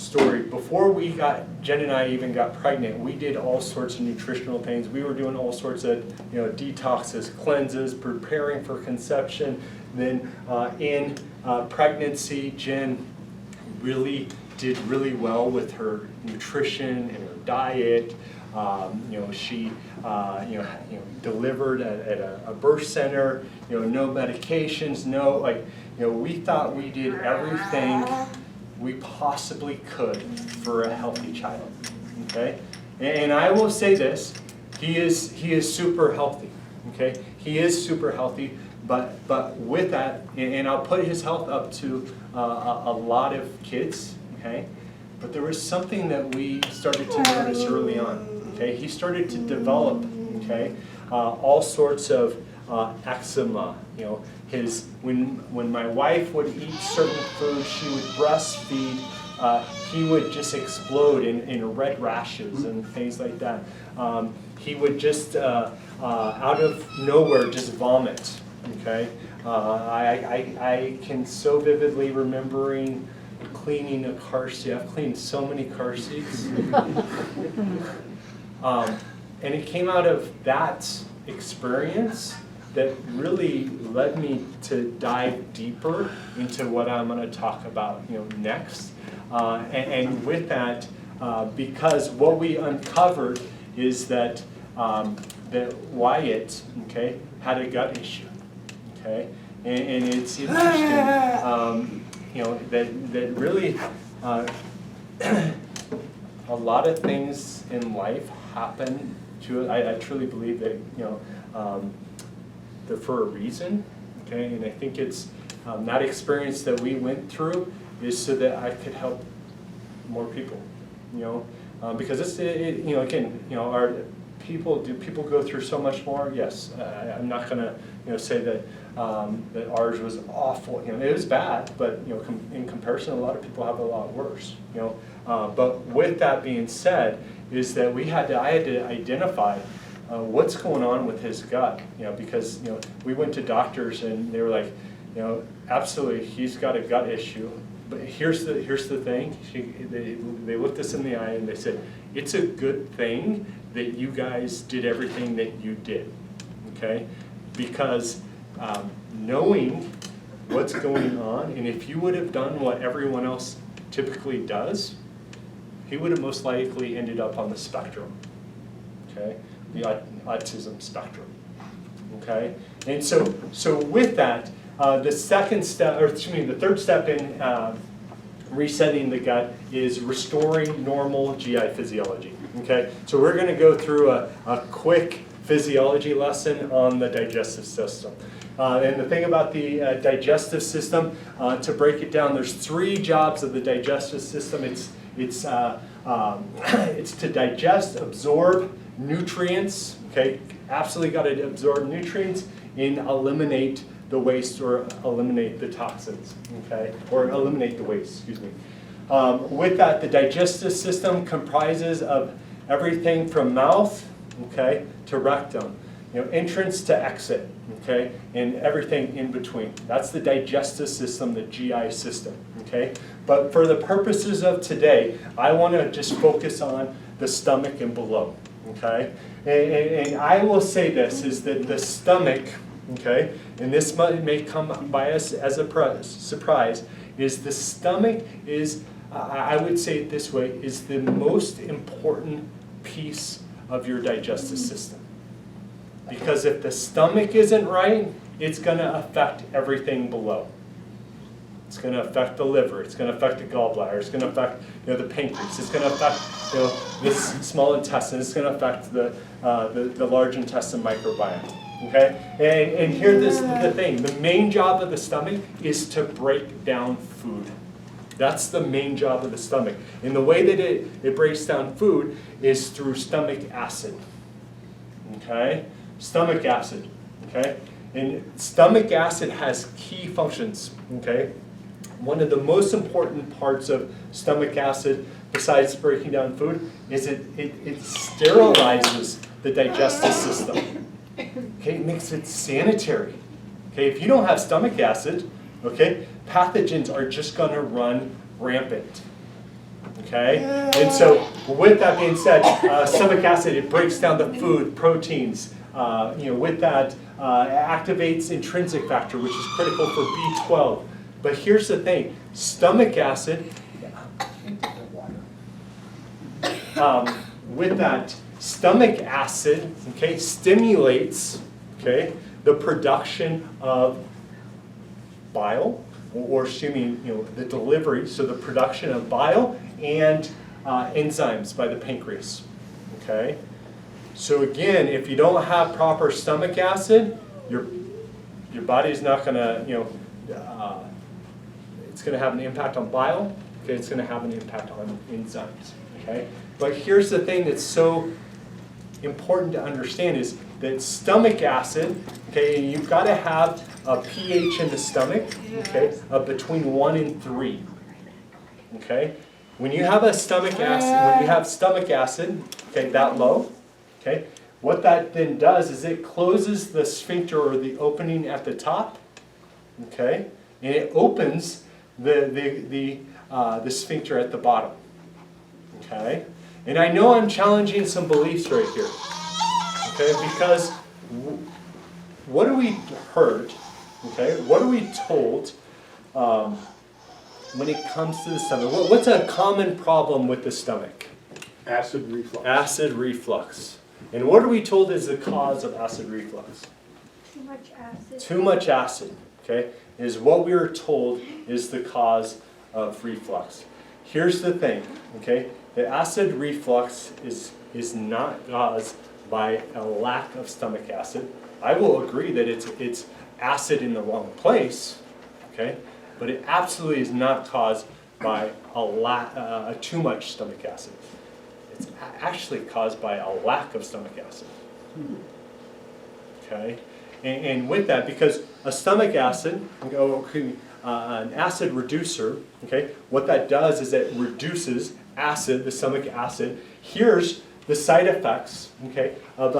story. Before Jen and I even got pregnant, we did all sorts of nutritional things. We were doing all sorts of, detoxes, cleanses, preparing for conception. Then in pregnancy, Jen did really well with her nutrition and her diet. She delivered at a birth center. No medications, we thought we did everything we possibly could for a healthy child. Okay, and I will say this: he is super healthy. Okay, he is super healthy. But with that, and I'll put his health up to a lot of kids. Okay, but there was something that we started to notice early on. Okay, he started to develop. Okay, all sorts of eczema. When my wife would eat certain foods, she would breastfeed. He would just explode in red rashes and things like that. He would just out of nowhere just vomit. Okay, I can so vividly remembering cleaning a car seat. I've cleaned so many car seats. And it came out of that experience that really led me to dive deeper into what I'm going to talk about next. And with that, because what we uncovered is that Wyatt, okay, had a gut issue. Okay, and it's interesting, that really a lot of things in life happen to us. I truly believe that they're for a reason. Okay, and I think it's that experience that we went through is so that I could help more people. Because our people go through so much more. Yes, I'm not going to say that that ours was awful. It was bad, but in comparison, a lot of people have a lot worse. But with that being said, is that I had to identify what's going on with his gut. Because we went to doctors and they were like, absolutely, he's got a gut issue. But here's the thing. They looked us in the eye and they said, it's a good thing that you guys did everything that you did. Okay, because knowing what's going on, and if you would have done what everyone else typically does, he would have most likely ended up on the spectrum, okay, the autism spectrum, okay? And so with that, the third step in resetting the gut is restoring normal GI physiology, okay? So we're going to go through a quick physiology lesson on the digestive system. And the thing about the digestive system, to break it down, there's 3 jobs of the digestive system. It's to digest, absorb nutrients, okay? Absolutely got to absorb nutrients and eliminate the waste or eliminate the toxins, okay? Or eliminate the waste, excuse me. With that, the digestive system comprises of everything from mouth, okay, to rectum, entrance to exit, okay, and everything in between. That's the digestive system, the GI system, okay? But for the purposes of today, I want to just focus on the stomach and below, okay? And I will say this, is that the stomach, okay, and this may come by us as a surprise, is the stomach is, I would say it this way, is the most important piece of your digestive system. Because if the stomach isn't right, it's going to affect everything below. It's going to affect the liver. It's going to affect the gallbladder. It's going to affect the pancreas. It's going to affect the small intestine. It's going to affect the large intestine microbiome. Okay, and here this the thing. The main job of the stomach is to break down food. That's the main job of the stomach. And the way that it breaks down food is through stomach acid. Okay? Stomach acid. Okay? And stomach acid has key functions. Okay? One of the most important parts of stomach acid, besides breaking down food, is it sterilizes the digestive system. Okay? It makes it sanitary. Okay? If you don't have stomach acid, okay, pathogens are just going to run rampant. Okay, and so with that being said, stomach acid, it breaks down the food, proteins. With that, activates intrinsic factor, which is critical for B12. But here's the thing, stomach acid, with that, stomach acid, okay, stimulates, okay, the production of bile, or assuming, the delivery, so the production of bile and enzymes by the pancreas, okay? So again, if you don't have proper stomach acid, your body's not gonna, it's gonna have an impact on bile, okay? It's gonna have an impact on enzymes, okay? But here's the thing that's so important to understand is that stomach acid, okay, you've got to have a pH in the stomach, okay, of between 1 and 3, okay? When you have stomach acid, okay, that low, okay, what that then does is it closes the sphincter or the opening at the top, okay, and it opens the sphincter at the bottom, okay? And I know I'm challenging some beliefs right here, okay, because what are we heard, okay, what are we told when it comes to the stomach? What's a common problem with the stomach? Acid reflux. Acid reflux. And what are we told is the cause of acid reflux? Too much acid. Too much acid, okay, is what we are told is the cause of reflux. Here's the thing, okay, the acid reflux is not caused by a lack of stomach acid. I will agree that it's acid in the wrong place, okay, but it absolutely is not caused by too much stomach acid. It's actually caused by a lack of stomach acid. Okay, and with that, because a stomach acid, an acid reducer, okay, what that does is it reduces acid, the stomach acid. Here's the side effects, okay, of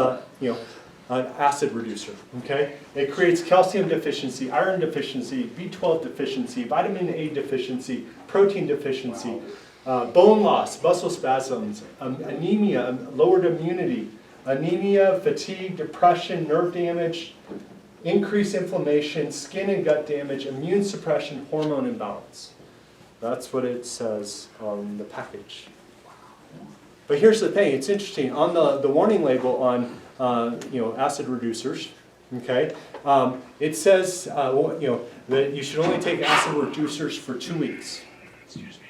an acid reducer, okay? It creates calcium deficiency, iron deficiency, B12 deficiency, vitamin A deficiency, protein deficiency, bone loss, muscle spasms, anemia, lowered immunity, anemia, fatigue, depression, nerve damage, increased inflammation, skin and gut damage, immune suppression, hormone imbalance. That's what it says on the package. But here's the thing, it's interesting, on the warning label on acid reducers, okay, it says that you should only take acid reducers for 2 weeks. Excuse me.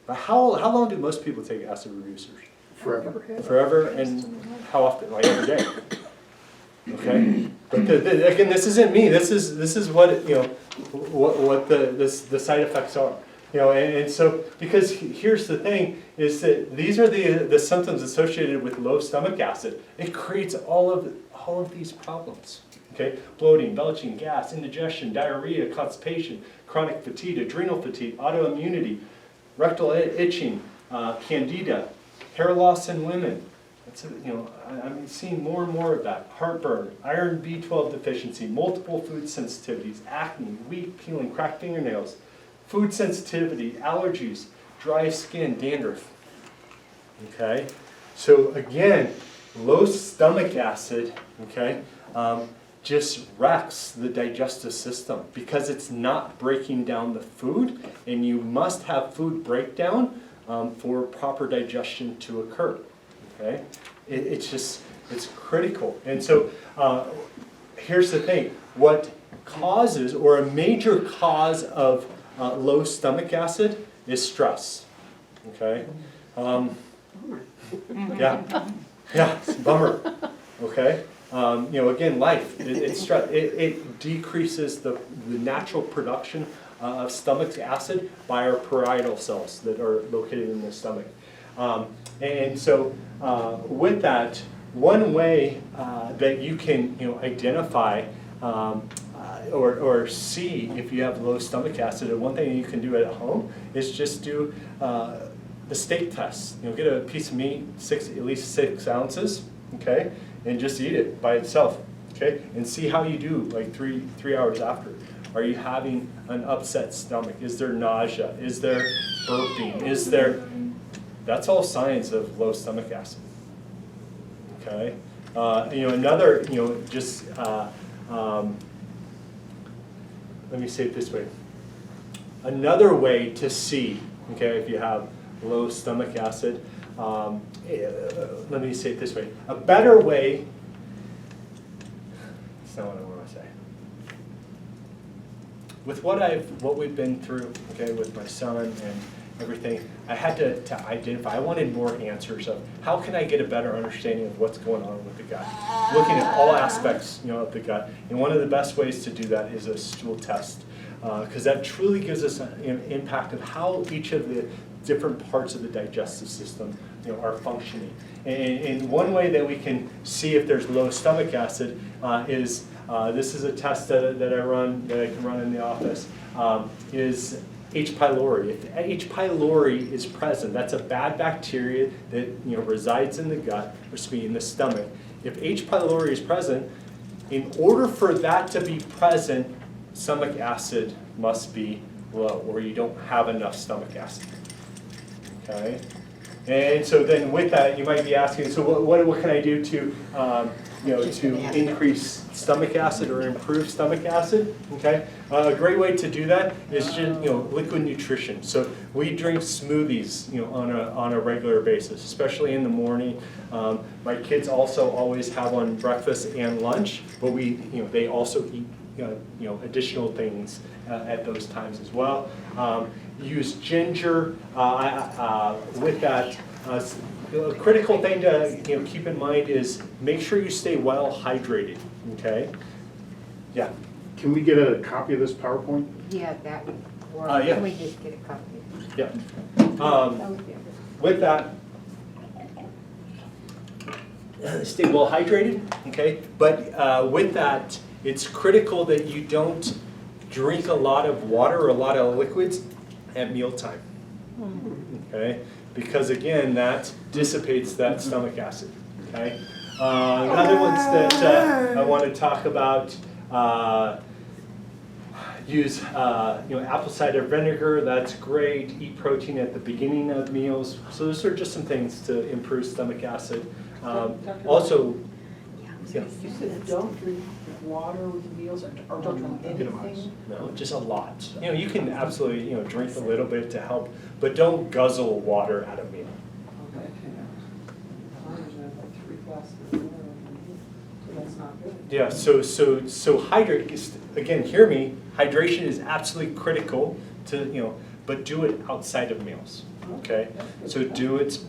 But how long do most people take acid reducers? Forever. Forever, and how often? Like every day. Okay, but again, this isn't me. This is what what the side effects are. And so, because here's the thing, is that these are the symptoms associated with low stomach acid. It creates all of these problems. Okay, bloating, belching, gas, indigestion, diarrhea, constipation, chronic fatigue, adrenal fatigue, autoimmunity, rectal itching, candida, hair loss in women. I'm seeing more and more of that. Heartburn, iron B12 deficiency, multiple food sensitivities, acne, weak peeling, cracked fingernails, food sensitivity, allergies, dry skin, dandruff. Okay, so again, low stomach acid, okay, just wrecks the digestive system because it's not breaking down the food, and you must have food breakdown for proper digestion to occur. Okay, it's critical. And so here's the thing, what causes, or a major cause of low stomach acid is stress. Okay, it's a bummer. Okay, again, life, it's stress. It decreases the natural production of stomach acid by our parietal cells that are located in the stomach. And so with that, one way that you can identify or see if you have low stomach acid, and one thing you can do at home is just do the steak test. Get a piece of meat, at least 6 ounces, okay, and just eat it by itself, okay, and see how you do like three hours after. Are you having an upset stomach? Is there nausea? Is there burping? Is there, that's all signs of low stomach acid. Okay? Another, just, let me say it this way. Another way to see, okay, if you have low stomach acid, let me say it this way. A better way, that's not what I want to say. With what we've been through, okay, with my son and everything, I had to identify. I wanted more answers of how can I get a better understanding of what's going on with the gut, looking at all aspects, of the gut. And one of the best ways to do that is a stool test, because that truly gives us an impact of how each of the different parts of the digestive system, are functioning. And one way that we can see if there's low stomach acid is this is a test that I can run in the office, is H. pylori. If H. pylori is present, that's a bad bacteria that resides in the gut, or in the stomach. If H. pylori is present, in order for that to be present, stomach acid must be low, or you don't have enough stomach acid. Okay, and so then with that, you might be asking, so what can I do to to increase stomach acid or improve stomach acid? Okay, a great way to do that is just liquid nutrition. So we drink smoothies on a regular basis, especially in the morning. My kids also always have on breakfast and lunch, but they also eat additional things at those times as well. Use ginger with that. A critical thing to keep in mind is make sure you stay well hydrated. Okay. Yeah. Can we get a copy of this PowerPoint? Yeah, that would work. Yeah. Can we just get a copy? Yeah. That would be good. With that, stay well hydrated. Okay. But with that, it's critical that you don't drink a lot of water or a lot of liquids at mealtime. Okay. Because again, that dissipates that stomach acid. Okay. Other ones that I want to talk about, use apple cider vinegar. That's great. Eat protein at the beginning of meals. So those are just some things to improve stomach acid. Also, yeah. You said don't drink water with meals or don't drink anything? No, just a lot. You can absolutely drink a little bit to help, but don't guzzle water at a meal. Okay. I have like 3 glasses of water, so that's not good. Yeah. So hydrate. Again, hear me. Hydration is absolutely critical to but do it outside of meals. Okay. So do it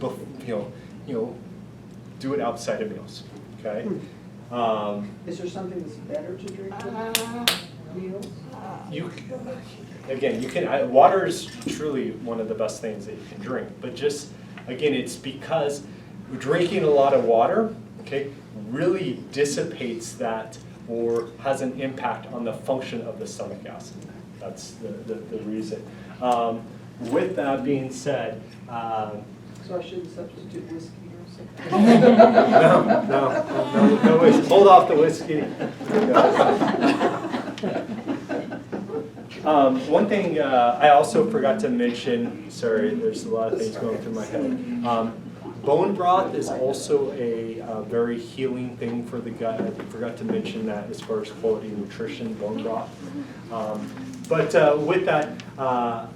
do it outside of meals. Okay. Is there something that's better to drink with meals? You can. Water is truly one of the best things that you can drink. But just again, it's because drinking a lot of water, okay, really dissipates that or has an impact on the function of the stomach acid. That's the reason. With that being said. So I shouldn't substitute whiskey or something? No whiskey. Hold off the whiskey. One thing I also forgot to mention, sorry, there's a lot of things going through my head. Bone broth is also a very healing thing for the gut. I forgot to mention that as far as quality nutrition, bone broth. But with that,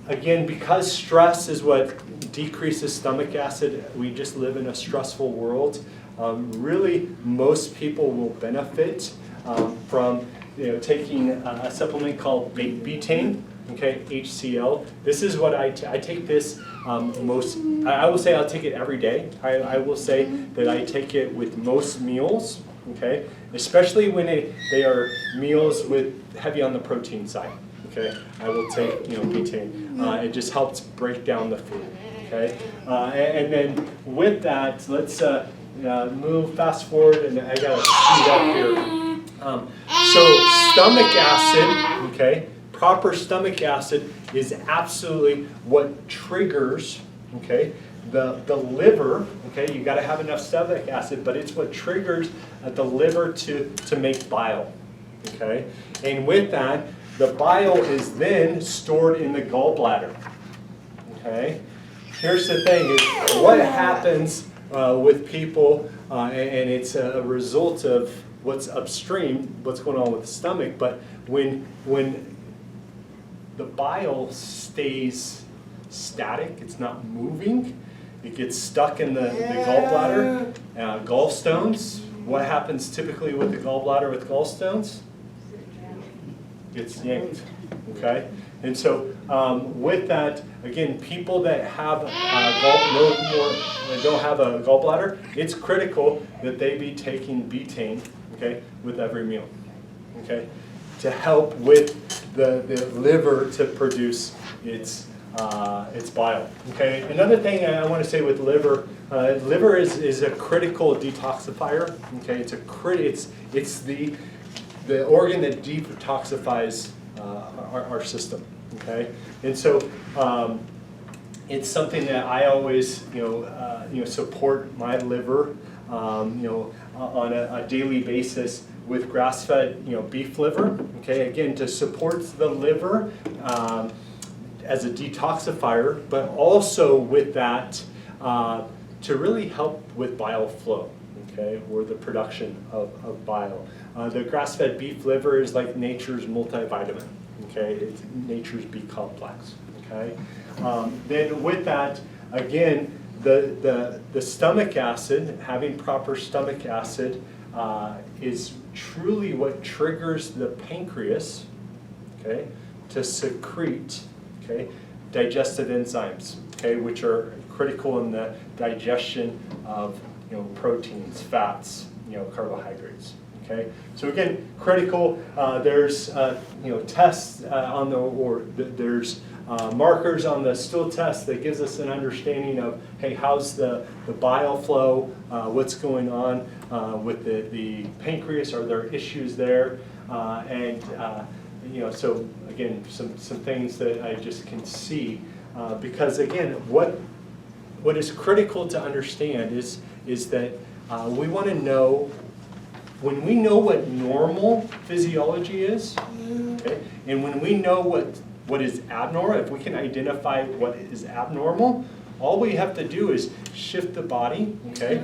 again, because stress is what decreases stomach acid, we just live in a stressful world. Really, most people will benefit from taking a supplement called betaine, okay, HCl. This is what I take this I will say I'll take it every day. I will say that I take it with most meals, okay, especially when they are meals with heavy on the protein side. Okay, I will take betaine. It just helps break down the food. Okay, and then with that, let's move fast forward, and I gotta speed up here. So stomach acid, okay, proper stomach acid is absolutely what triggers, okay, the liver. Okay, you got to have enough stomach acid, but it's what triggers the liver to make bile. Okay, and with that, The bile is then stored in the gallbladder. Okay? Here's the thing, is what happens with people, and it's a result of what's upstream, what's going on with the stomach, but when the bile stays static, it's not moving, it gets stuck in the gallbladder, gallstones. What happens typically with the gallbladder with gallstones? It's yanked, okay? And so with that, again, people that have don't have a gallbladder, it's critical that they be taking betaine, okay, with every meal, okay, to help with the liver to produce its bile. Okay. Another thing I want to say with liver, liver is a critical detoxifier. Okay. It's the organ that detoxifies our system. Okay. And so it's something that I always support my liver on a daily basis with grass-fed beef liver. Okay. Again, to support the liver. As a detoxifier, but also with that to really help with bile flow, okay, or the production of bile. The grass-fed beef liver is like nature's multivitamin, okay, it's nature's B complex, okay. Then with that, again, the stomach acid, having proper stomach acid is truly what triggers the pancreas, okay, to secrete, okay, digestive enzymes, okay, which are critical in the digestion of proteins, fats, carbohydrates. Okay, so again, critical. There's tests on there's markers on the stool test that gives us an understanding of, hey, how's the bile flow, what's going on with the pancreas, are there issues there, so again, some things that I just can see, because again, what is critical to understand is that we want to know, when we know what normal physiology is, okay, and when we know what is abnormal, if we can identify what is abnormal, all we have to do is shift the body, okay,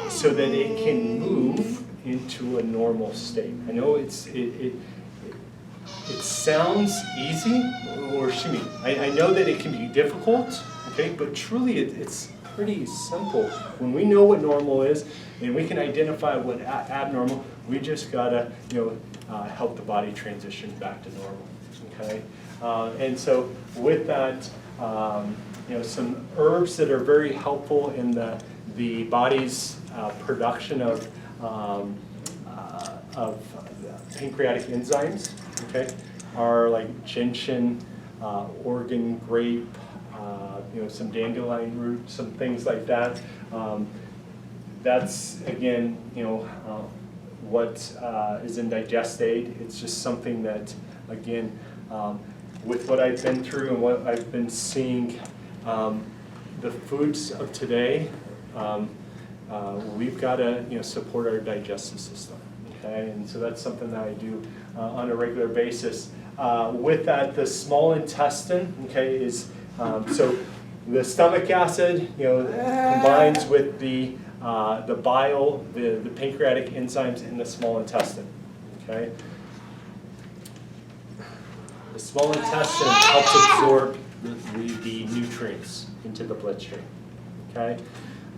so that it can move into a normal state. I know it sounds easy, or excuse me, I know that it can be difficult, okay, but truly it's pretty simple. When we know what normal is and we can identify what abnormal, we just gotta help the body transition back to normal, okay. And so with that, some herbs that are very helpful in the body's production of pancreatic enzymes, okay, are like gentian, Oregon grape, some dandelion root, some things like that. That's again, what is in digest aid. It's just something that, again, with what I've been through and what I've been seeing, the foods of today, we've got to support our digestive system. Okay, and so that's something that I do on a regular basis. With that, the small intestine, okay, is so the stomach acid, combines with the bile, the pancreatic enzymes in the small intestine. Okay, the small intestine helps absorb the nutrients into the bloodstream. Okay,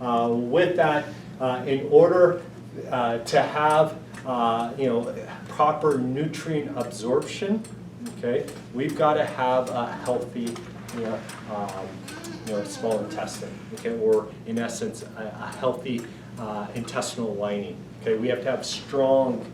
with that, in order to have proper nutrient absorption, okay, we've got to have a healthy, small intestine, okay, or in essence, a healthy intestinal lining. Okay, we have to have strong,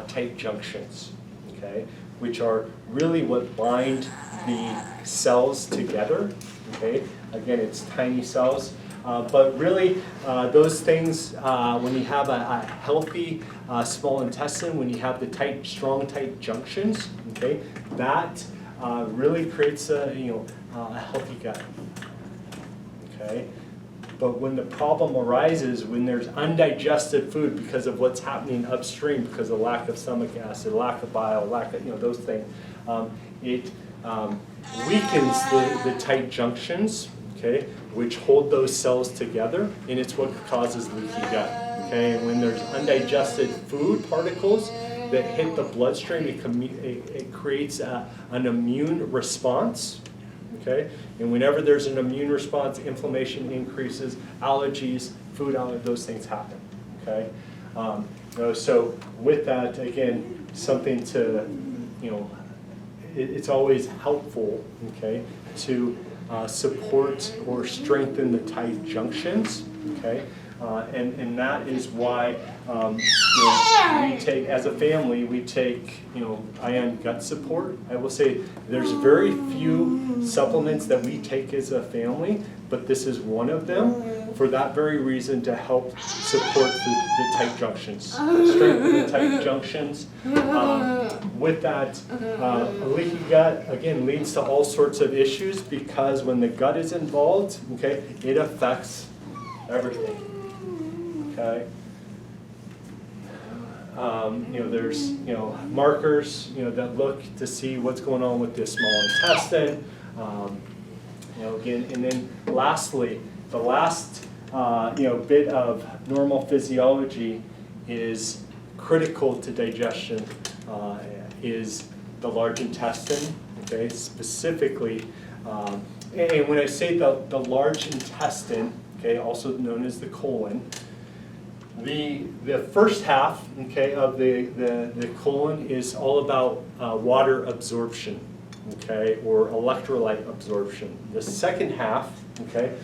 tight junctions, okay, which are really what bind the cells together. Okay, again, it's tiny cells. But really, those things, when you have a healthy small intestine, when you have the strong, tight junctions, okay, that really creates a healthy gut. Okay. But when the problem arises, when there's undigested food because of what's happening upstream, because of lack of stomach acid, lack of bile, lack of, those things, it weakens the tight junctions, okay, which hold those cells together, and it's what causes leaky gut, okay? And when there's undigested food particles that hit the bloodstream, it creates an immune response, okay? And whenever there's an immune response, inflammation increases, allergies, food allergies, those things happen, okay? So with that, again, something to, it's always helpful, okay, to support or strengthen the tight junctions, okay? And that is why we take, as a family, we take, ion gut support. I will say there's very few supplements that we take as a family, but this is one of them for that very reason, to help support the tight junctions, strengthen the tight junctions. With that, a leaky gut, again, leads to all sorts of issues, because when the gut is involved, okay, it affects everything. Okay. There's markers that look to see what's going on with the small intestine. Again, and then lastly, the last bit of normal physiology is critical to digestion is the large intestine. Okay, specifically, and when I say the large intestine, okay, also known as the colon. The first half, okay, of the colon is all about water absorption, okay, or electrolyte absorption. The second half, okay,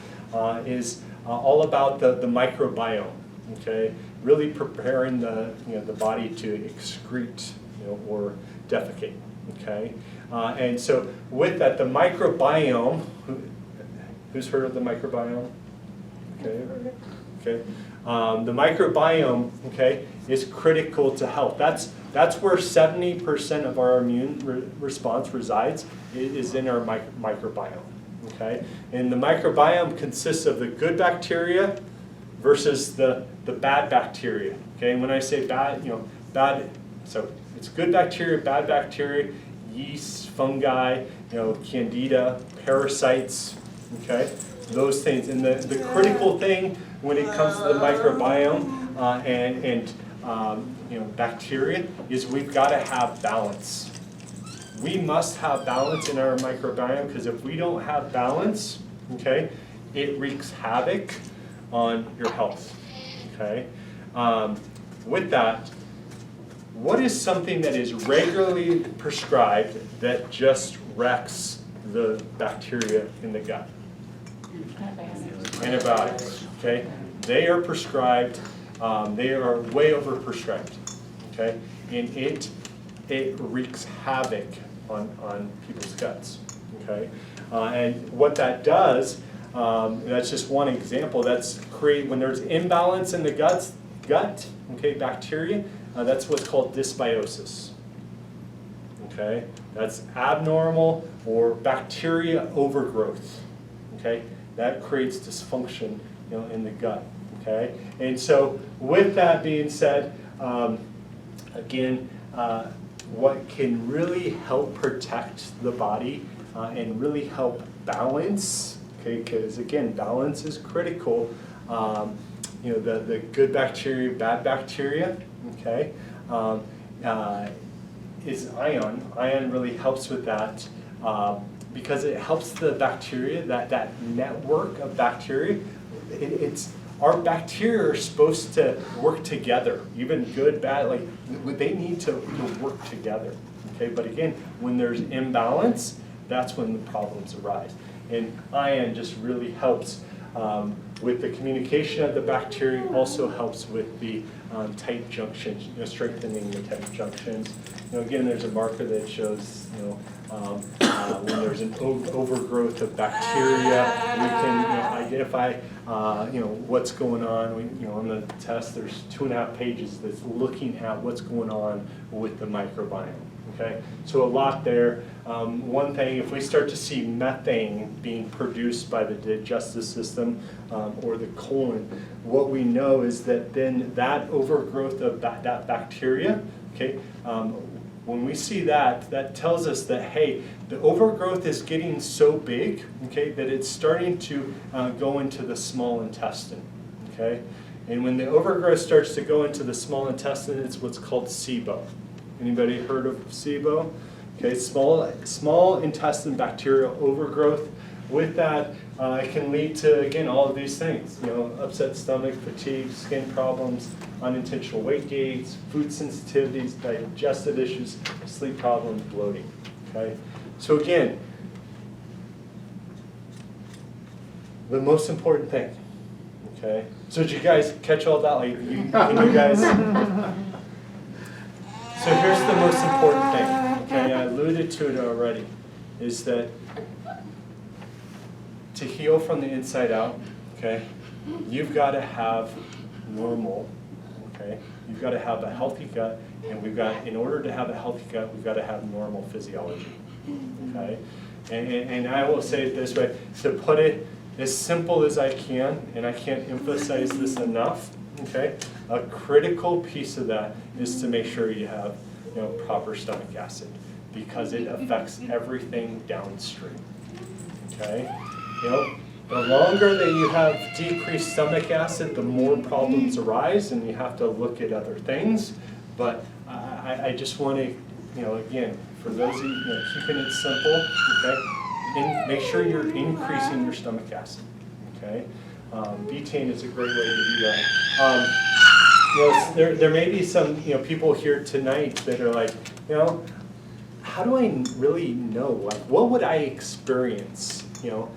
is all about the microbiome, okay, really preparing the body to excrete, or defecate, okay. And so with that, the microbiome, who's heard of the microbiome? Okay. Okay. The microbiome, okay, is critical to health. That's where 70% of our immune response resides, is in our microbiome, okay? And the microbiome consists of the good bacteria versus the bad bacteria, okay? And when I say bad, bad, so it's good bacteria, bad bacteria, yeast, fungi, candida, parasites, okay? Those things. And the critical thing when it comes to the microbiome and bacteria is we've got to have balance. We must have balance in our microbiome, because if we don't have balance, okay, it wreaks havoc on your health, okay? With that, what is something that is regularly prescribed that just wrecks the bacteria in the gut? Antibiotics, okay? They are prescribed, they are way overprescribed, okay? And it wreaks havoc on people's guts, okay? And what that does, that's just one example, that's when there's imbalance in the gut, okay, bacteria, that's what's called dysbiosis, okay? That's abnormal or bacteria overgrowth, okay? That creates dysfunction, in the gut, okay? And so with that being said, again, what can really help protect the body and really help balance, okay, because again, balance is critical, the good bacteria, bad bacteria, okay, is ion. Ion really helps with that. Because it helps the bacteria, that network of bacteria, our bacteria are supposed to work together, even good, bad, like they need to work together, okay? But again, when there's imbalance, that's when the problems arise. And ion just really helps with the communication of the bacteria, also helps with the tight junctions, strengthening the tight junctions. Again, there's a marker that shows, when there's an overgrowth of bacteria, we can identify what's going on. On the test, there's 2.5 pages that's looking at what's going on with the microbiome. Okay, so a lot there. One thing, if we start to see methane being produced by the digestive system or the colon, what we know is that then that overgrowth of that bacteria, okay, when we see that, that tells us that, hey, the overgrowth is getting so big, okay, that it's starting to go into the small intestine, okay? And when the overgrowth starts to go into the small intestine, it's what's called SIBO. Anybody heard of SIBO? Okay, small intestine bacterial overgrowth. With that, it can lead to, again, all of these things. You know, upset stomach, fatigue, skin problems, unintentional weight gains, food sensitivities, digestive issues, sleep problems, bloating. Okay, so again, the most important thing. Okay, so did you guys catch all that? Like you guys. So here's the most important thing. Okay, I alluded to it already, is that to heal from the inside out, okay, you've got to have normal, okay, you've got to have a healthy gut, and in order to have a healthy gut, we've got to have normal physiology, okay, and I will say it this way, to put it as simple as I can, and I can't emphasize this enough, okay, a critical piece of that is to make sure you have, you know, proper stomach acid, because it affects everything downstream, okay. You know, the longer that you have decreased stomach acid, the more problems arise, and you have to look at other things. But I just want to, you know, again, for those of you, keeping it simple, okay, and make sure you're increasing your stomach acid, okay. Betaine is a great way to do that. You know, there may be some, you know, people here tonight that are like, you know, how do I really know? Like, what would I experience? You know.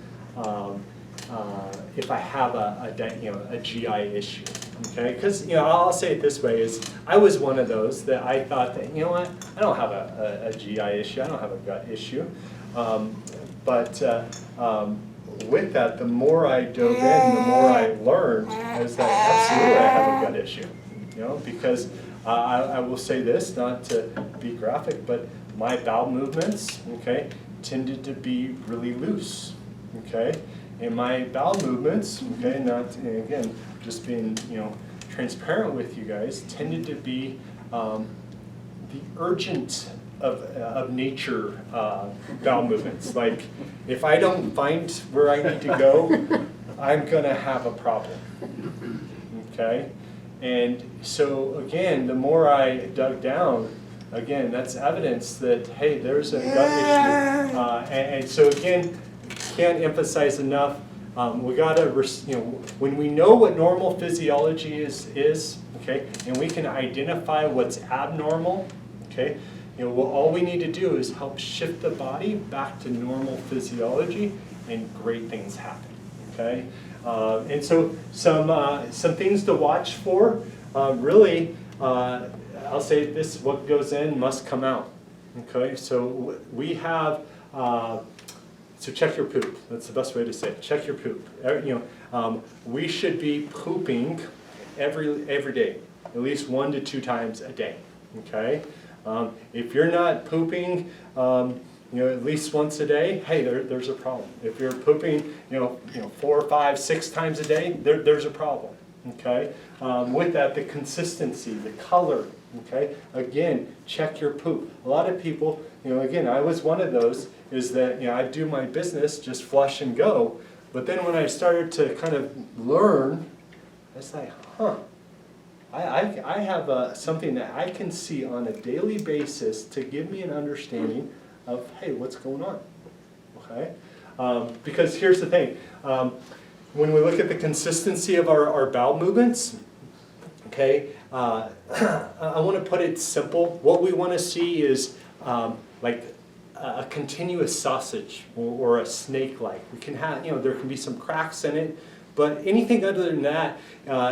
If I have a GI issue, okay? Because, you know, I'll say it this way, is I was one of those that I thought that, you know what, I don't have a GI issue, I don't have a gut issue. But with that, the more I dove in, the more I learned is that absolutely I have a gut issue, you know, because I will say this, not to be graphic, but my bowel movements, okay, tended to be really loose. Okay, and my bowel movements, okay, not, again, just being, you know, transparent with you guys, tended to be the urgent of nature bowel movements. Like, if I don't find where I need to go, I'm gonna have a problem. Okay, and so again, the more I dug down, again, that's evidence that, hey, there's a gut issue, and so again. Can't emphasize enough. We gotta, you know, when we know what normal physiology is, okay, and we can identify what's abnormal, okay, you know, all we need to do is help shift the body back to normal physiology, and great things happen, okay. And so some things to watch for. Really, I'll say this: what goes in must come out. Okay, so we have. So check your poop. That's the best way to say it. Check your poop. You know, we should be pooping every day, at least 1 to 2 times a day. Okay. If you're not pooping, you know, at least once a day, hey, there's a problem. If you're pooping, you know, 4, 5, 6 times a day, there's a problem. Okay. With that, the consistency, the color. Okay. Again, check your poop. A lot of people, you know, again, I was one of those. Is that, you know, I do my business, just flush and go. But then when I started to kind of learn, I was like, huh, I have something that I can see on a daily basis to give me an understanding of, hey, what's going on, okay? Because here's the thing, when we look at the consistency of our bowel movements, okay, I want to put it simple. What we want to see is like, a continuous sausage or a snake-like. We can have, you know, there can be some cracks in it, but anything other than that,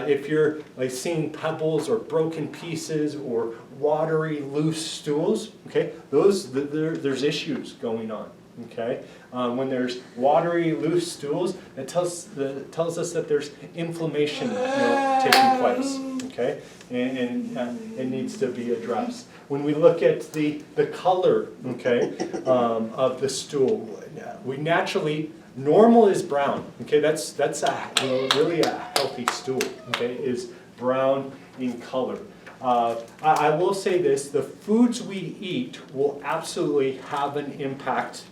if you're like seeing pebbles or broken pieces or watery, loose stools, okay, there's issues going on, okay? When there's watery, loose stools, it tells us that there's inflammation, taking place, okay? And it needs to be addressed. When we look at the color, okay, of the stool, we naturally, normal is brown, okay? That's really a healthy stool, okay, is brown in color. I will say this, the foods we eat will absolutely have an impact,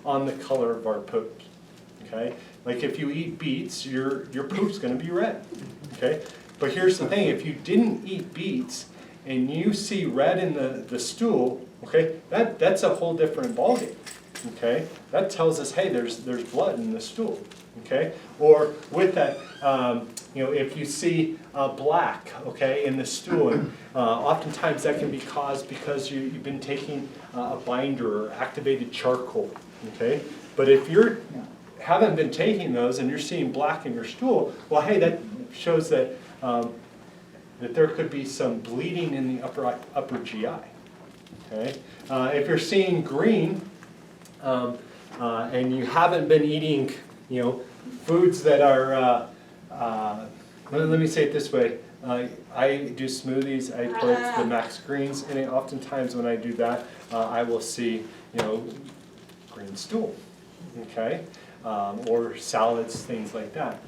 on the color of our poop, okay? Like if you eat beets, your poop's gonna be red, okay? But here's the thing, if you didn't eat beets and you see red in the stool, okay, that's a whole different ballgame, okay? That tells us, hey, there's blood in the stool, okay? Or with that, if you see black, okay, in the stool, and oftentimes that can be caused because you've been taking a binder or activated charcoal, okay? But if you haven't been taking those and you're seeing black in your stool, well, hey, that shows that that there could be some bleeding in the upper GI, okay? If you're seeing green and you haven't been eating, foods that are, let me say it this way. I do smoothies, I put the max greens in it. Oftentimes when I do that, I will see, green stool, okay? Or salads, things like that.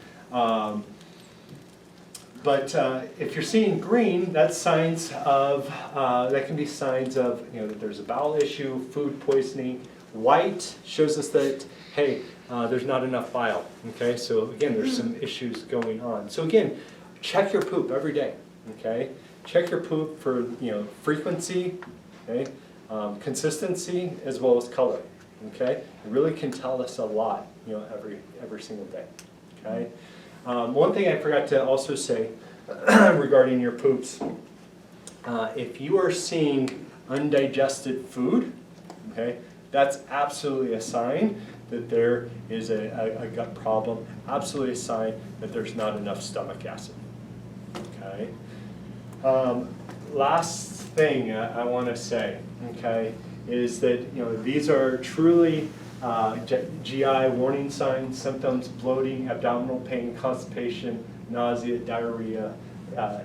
But if you're seeing green, that's signs of, that can be signs of, that there's a bowel issue, food poisoning. White shows us that, hey, there's not enough bile, okay? So again, there's some issues going on. So again, check your poop every day, okay? Check your poop for, frequency, okay? Consistency, as well as color, okay? It really can tell us a lot, every single day, okay? One thing I forgot to also say regarding your poops, if you are seeing undigested food, okay, that's absolutely a sign that there is a gut problem, absolutely a sign that there's not enough stomach acid, okay? Last thing I want to say, okay, is that, these are truly GI warning signs, symptoms: bloating, abdominal pain, constipation, nausea, diarrhea,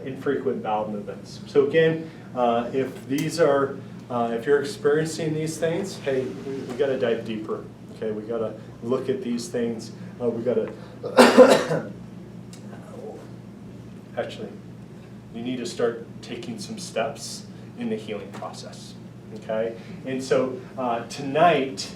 infrequent bowel movements. So again, if these are, if you're experiencing these things, hey, we got to dive deeper. Okay, we got to look at these things. We got to actually, you need to start taking some steps in the healing process. Okay, and so tonight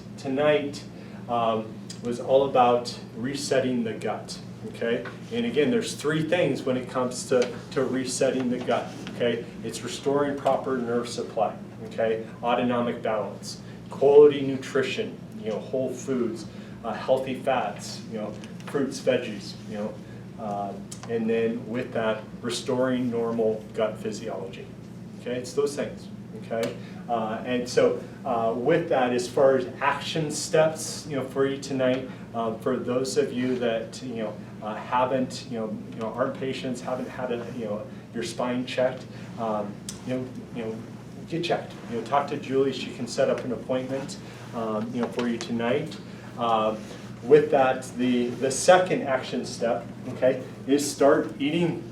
was all about resetting the gut. Okay, and again, there's three things when it comes to resetting the gut. Okay, it's restoring proper nerve supply. Okay, autonomic balance, quality nutrition, whole foods, healthy fats, fruits, veggies, and then with that, restoring normal gut physiology. Okay, it's those things. Okay, and so with that, as far as action steps, for you tonight, for those of you that haven't, aren't patients, haven't had your spine checked, get checked. Talk to Julie. She can set up an appointment, for you tonight. With that, the second action step, okay, is start eating.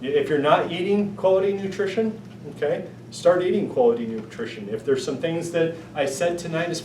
If you're not eating quality nutrition, okay, start eating quality nutrition. If there's some things that I said tonight as far